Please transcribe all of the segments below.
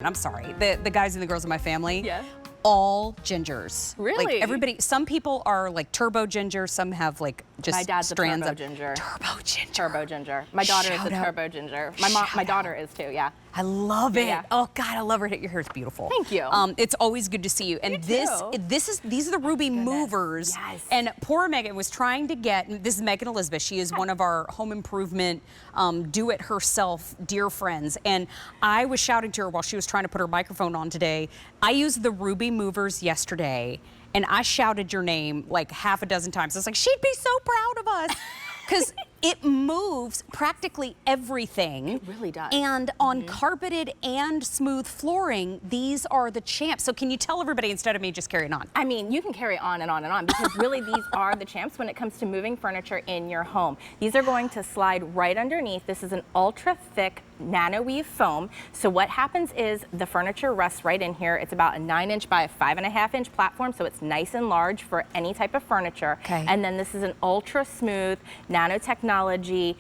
I'm sorry, the guys and the girls in my family, Yeah. all gingers. Really? Like everybody, some people are like turbo ginger, some have like just My dad's strands a of turbo ginger. Turbo ginger. Turbo ginger. My daughter is Shout a out. turbo ginger. My Shout daughter out. is too, yeah. I love it. Yeah. Oh God, I love it. Your hair is beautiful. Thank you. It's always good to see you. And these are the Ruby movers. Yes. And poor Megan was trying to get. This is Megan Elizabeth. She is one of our home improvement, do-it-herself dear friends. And I was shouting to her while she was trying to put her microphone on today. I used the Ruby movers yesterday, and I shouted your name like half a dozen times. I was like, she'd be so proud of us. Because it moves practically everything. It really does. And on carpeted and smooth flooring, these are the champs. So can you tell everybody instead of me just carrying on? I mean, you can carry on and on and on because really these are the champs when it comes to moving furniture in your home. These are going to slide right underneath. This is an ultra thick nano weave foam. So what happens is the furniture rests right in here. It's about a 9-inch by a 5.5-inch platform, so it's nice and large for any type of furniture. Okay. And then this is an ultra smooth nanotechnology,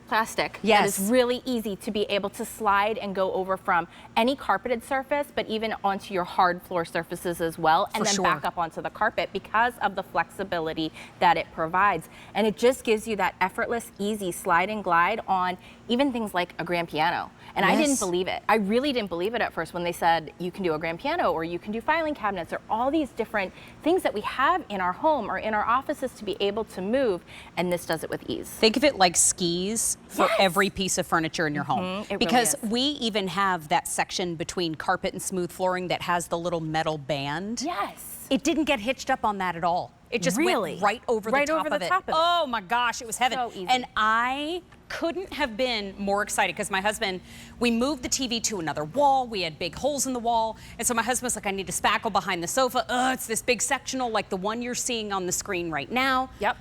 plastic. Yes. That is really easy to be able to slide and go over from any carpeted surface, but even onto your hard floor surfaces as well, and then back up onto the carpet because of the flexibility that it provides. And it just gives you that effortless, easy slide and glide on even things like a grand piano. And I didn't believe it. I really didn't believe it at first when they said you can do a grand piano or you can do filing cabinets or all these different things that we have in our home or in our offices to be able to move, and this does it with ease. Think of it like skis for every piece of furniture in your home. It Because really is. we even have that section between carpet and smooth flooring that has the little metal band. Yes. It didn't get hitched up on that at all. It just went right over the top of it. Oh my gosh, it was heaven. So easy. And I couldn't have been more excited because my husband, we moved the TV to another wall. We had big holes in the wall. And so my husband was like, I need to spackle behind the sofa. It's this big sectional like the one you're seeing on the screen right now. Yep.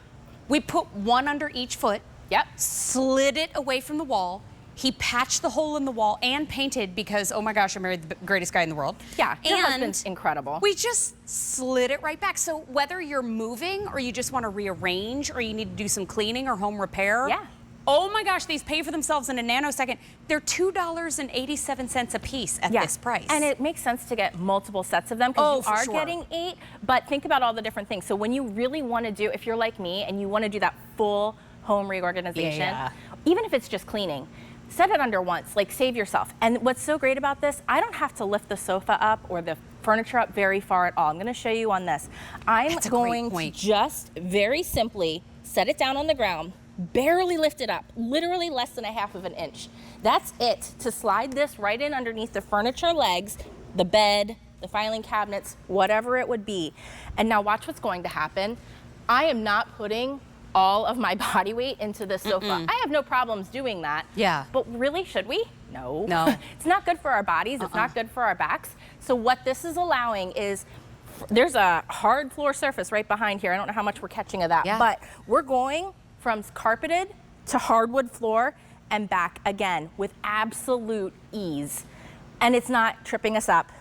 We put one under each foot. Yep. Slid it away from the wall. He patched the hole in the wall and painted because, oh my gosh, I married the greatest guy in the world. Yeah, your and husband's incredible. We just slid it right back. So whether you're moving or you just want to rearrange or you need to do some cleaning or home repair. Yeah. Oh my gosh, these pay for themselves in a nanosecond. They're $2.87 a piece at this price. And it makes sense to get multiple sets of them because you are getting 8, but think about all the different things. So when you really want to do, if you're like me and you want to do that full home reorganization, even if it's just cleaning, set it under once, like save yourself. And what's so great about this, I don't have to lift the sofa up or the furniture up very far at all. I'm going to show you on this. I'm going to just very simply set it down on the ground, barely lift it up, literally less than 1/2 inch. That's it to slide this right in underneath the furniture legs, the bed, the filing cabinets, whatever it would be. And now watch what's going to happen. I am not putting all of my body weight into this sofa. I have no problems doing that. Yeah. But really, should we? No. No. It's not good for our bodies. It's not good for our backs. So what this is allowing is, there's a hard floor surface right behind here. I don't know how much we're catching of that, but we're going from carpeted to hardwood floor and back again with absolute ease. And it's not tripping us up.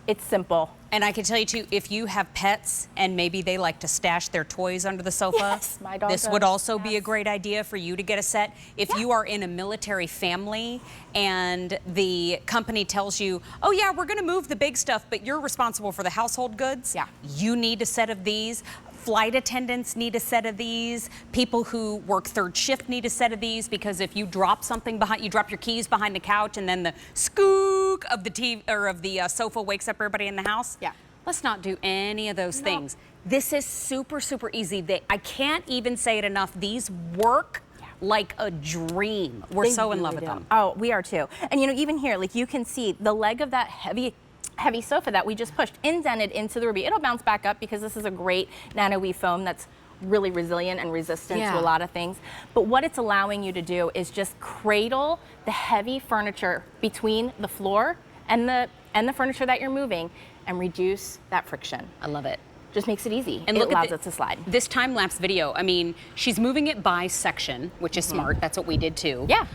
It's simple. And I can tell you too, if you have pets and maybe they like to stash their toys under the sofa, my dog this would also be a great idea for you to get a set. If you are in a military family and the company tells you, oh yeah, we're gonna move the big stuff, but you're responsible for the household goods, you need a set of these. Flight attendants need a set of these. People who work third shift need a set of these because if you drop something behind, you drop your keys behind the couch and then the skook of the TV or of the sofa wakes up everybody in the house. Let's not do any of those things. This is super, super easy. I can't even say it enough. These work like a dream. We're so in love with them. Oh, we are too. And you know, even here, like you can see the leg of that heavy sofa that we just pushed indented into the Ruby. It'll bounce back up because this is a great nano weave foam that's really resilient and resistant to a lot of things. But what it's allowing you to do is just cradle the heavy furniture between the floor and the furniture that you're moving and reduce that friction. I love it. just makes it easy. And it allows it to slide. This time-lapse video, I mean, she's moving it by section, which is smart. That's what we did too. Yeah.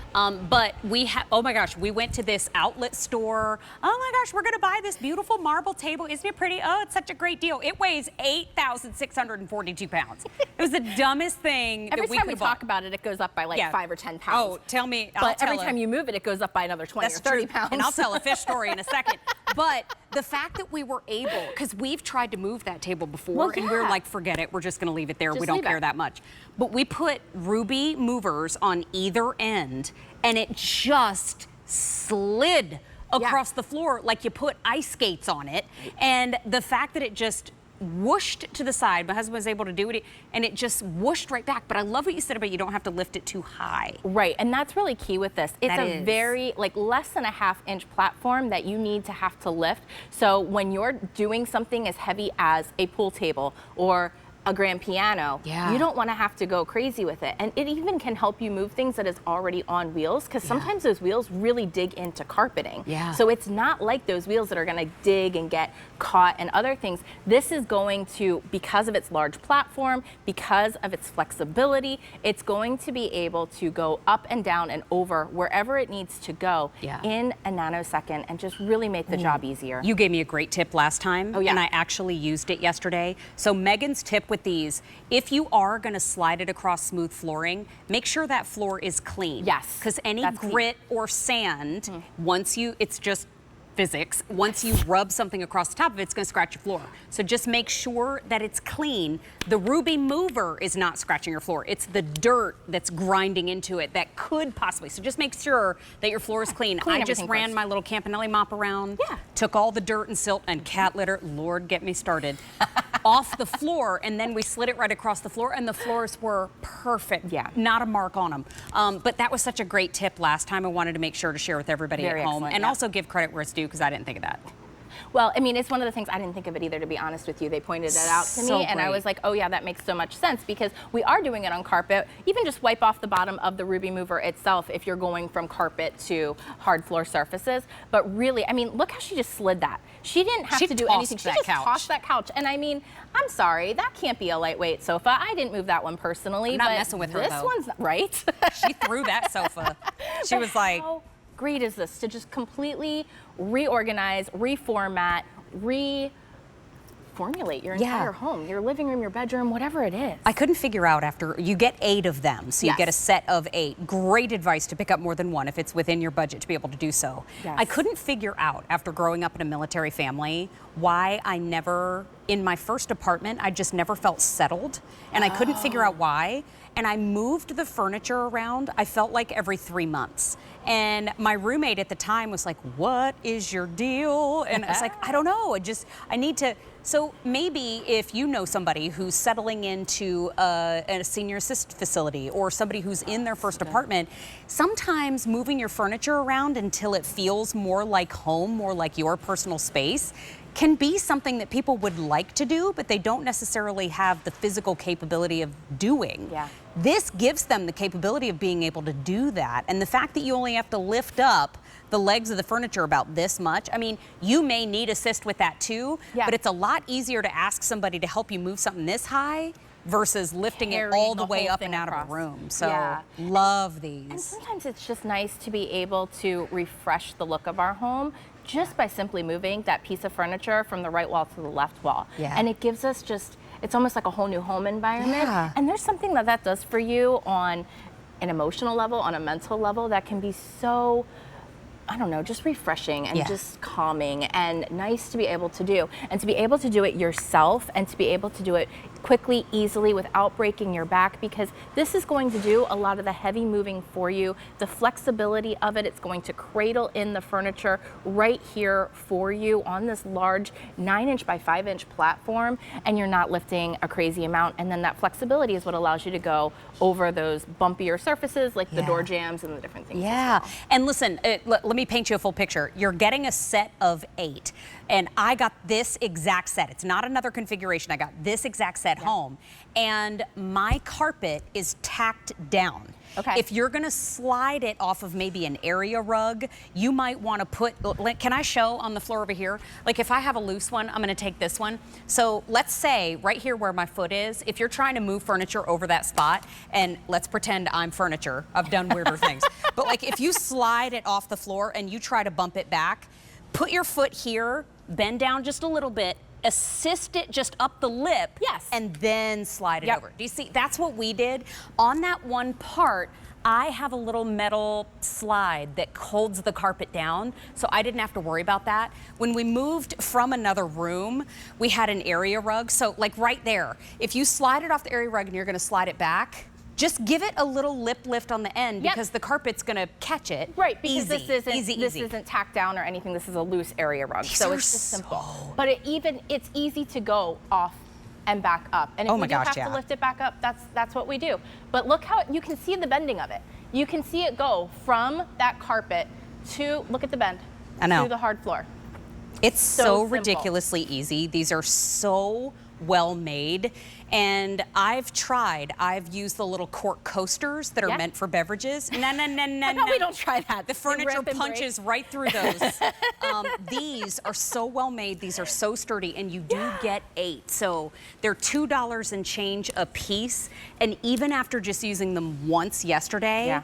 But we oh my gosh, we went to this outlet store. Oh my gosh, we're gonna buy this beautiful marble table. Isn't it pretty? Oh, it's such a great deal. It weighs 8,642 pounds. It was the dumbest thing Every that we time could we talk about it, it goes up by like 5 or 10 pounds. Oh, tell me. But every time you move it, it goes up by another 20 or 30 pounds. And I'll tell a fish story in a second. But the fact that we were able, because we've tried to move that table before, and we're like, forget it, we're just gonna leave it there. We don't care that much. But we put ruby movers on either end, and it just slid across the floor like you put ice skates on it. And the fact that it just whooshed to the side, my husband was able to do it, and it just whooshed right back. But I love what you said about you don't have to lift it too high. Right, and that's really key with this. It's a very, like, less than a half-inch platform that you need to have to lift. So when you're doing something as heavy as a pool table or a grand piano, you don't want to have to go crazy with it. And it even can help you move things that is already on wheels, because sometimes those wheels really dig into carpeting. So it's not like those wheels that are going to dig and get caught and other things. This is going to, because of its large platform, because of its flexibility, it's going to be able to go up and down and over wherever it needs to go in a nanosecond and just really make the job easier. You gave me a great tip last time, and I actually used it yesterday. So Megan's tip with these, if you are going to slide it across smooth flooring, make sure that floor is clean. Yes. Because any grit or sand, once it's just physics, once you rub something across the top of it, it's going to scratch your floor. So just make sure that it's clean. The ruby mover is not scratching your floor. It's the dirt that's grinding into it that could possibly. So just make sure that your floor is clean. I just ran my little Campanelli mop around, took all the dirt and silt and cat litter, Lord get me started, off the floor, and then we slid it right across the floor, and the floors were perfect. Not a mark on them. But that was such a great tip last time. I wanted to make sure to share with everybody at home, and also give credit where it's due, because I didn't think of that. Well, I mean, it's one of the things I didn't think of it either, to be honest with you. They pointed it out to me, and I was like, oh yeah, that makes so much sense, because we are doing it on carpet. Even just wipe off the bottom of the ruby mover itself if you're going from carpet to hard floor surfaces. But really, I mean, look how she just slid that. She didn't have to do anything. She just tossed that couch. And I mean, I'm sorry, that can't be a lightweight sofa. I didn't move that one personally. I'm not messing with her, though. This one's not, right? She threw that sofa. She was like, how great is this to just completely reorganize, reformat, reformulate your entire home, your living room, your bedroom, whatever it is. I couldn't figure out after, you get 8 of them, so you get a set of 8. Great advice to pick up more than one if it's within your budget to be able to do so. I couldn't figure out, after growing up in a military family, why I never, in my first apartment, I just never felt settled, and I couldn't figure out why. And I moved the furniture around, I felt like every 3 months. And my roommate at the time was like, what is your deal? And I was like, I don't know, I need to. So maybe if you know somebody who's settling into a senior assist facility, or somebody who's in their first apartment, sometimes moving your furniture around until it feels more like home, more like your personal space, can be something that people would like to do, but they don't necessarily have the physical capability of doing. This gives them the capability of being able to do that. And the fact that you only have to lift up the legs of the furniture about this much, I mean, you may need assist with that too, but it's a lot easier to ask somebody to help you move something this high versus lifting it all the way up and out of a room. So love these. And sometimes it's just nice to be able to refresh the look of our home just by simply moving that piece of furniture from the right wall to the left wall. And it gives us just, it's almost like a whole new home environment. And there's something that that does for you on an emotional level, on a mental level, that can be so, I don't know, just refreshing and just calming and nice to be able to do. And to be able to do it yourself, and to be able to do it quickly, easily, without breaking your back, because this is going to do a lot of the heavy moving for you. The flexibility of it, it's going to cradle in the furniture right here for you on this large 9-inch by 5-inch platform, and you're not lifting a crazy amount. And then that flexibility is what allows you to go over those bumpier surfaces like the door jambs and the different things. And listen, let me paint you a full picture. You're getting a set of 8. And I got this exact set. It's not another configuration. I got this exact set home. And my carpet is tacked down. Okay. If you're gonna slide it off of maybe an area rug, you might wanna put, can I show on the floor over here? Like if I have a loose one, I'm gonna take this one. So let's say right here where my foot is, if you're trying to move furniture over that spot, and let's pretend I'm furniture, I've done weirder things. But like if you slide it off the floor and you try to bump it back, put your foot here, bend down just a little bit, assist it just up the lip, yes, and then slide it over. Do you see? That's what we did. On that one part, I have a little metal slide that holds the carpet down, so I didn't have to worry about that. When we moved from another room, we had an area rug, so like right there, if you slide it off the area rug and you're gonna slide it back, just give it a little lip lift on the end because the carpet's gonna catch it. Right, because this isn't tacked down or anything. This is a loose area rug, so it's just simple. But it's easy to go off and back up. And if we do have to lift it back up, that's what we do. But look how you can see the bending of it. You can see it go from that carpet to, look at the bend, to the hard floor. It's so ridiculously easy. These are so well made. And I've used the little cork coasters that are meant for beverages. No. We don't try that. The furniture punches right through those. These are so well made. These are so sturdy, and you do get 8. So they're $2 and change a piece. And even after just using them once yesterday,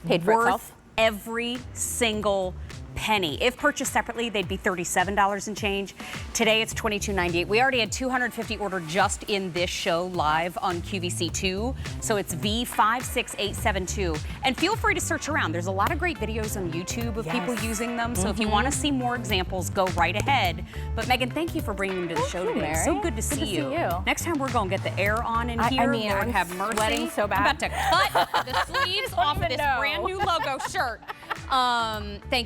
paid for itself. Every single penny. If purchased separately, they'd be $37 and change. Today it's $22.98. We already had 250 ordered just in this show live on QVC2. So it's V56872. And feel free to search around. There's a lot of great videos on YouTube of people using them. So if you want to see more examples, go right ahead. But Megan, thank you for bringing them to the show today. Mary. So good to see you. Next time we're going to get the air on in here. I mean, Lord I'm have mercy. sweating so bad. I'm about to cut the sleeves off of this brand new logo shirt. Thank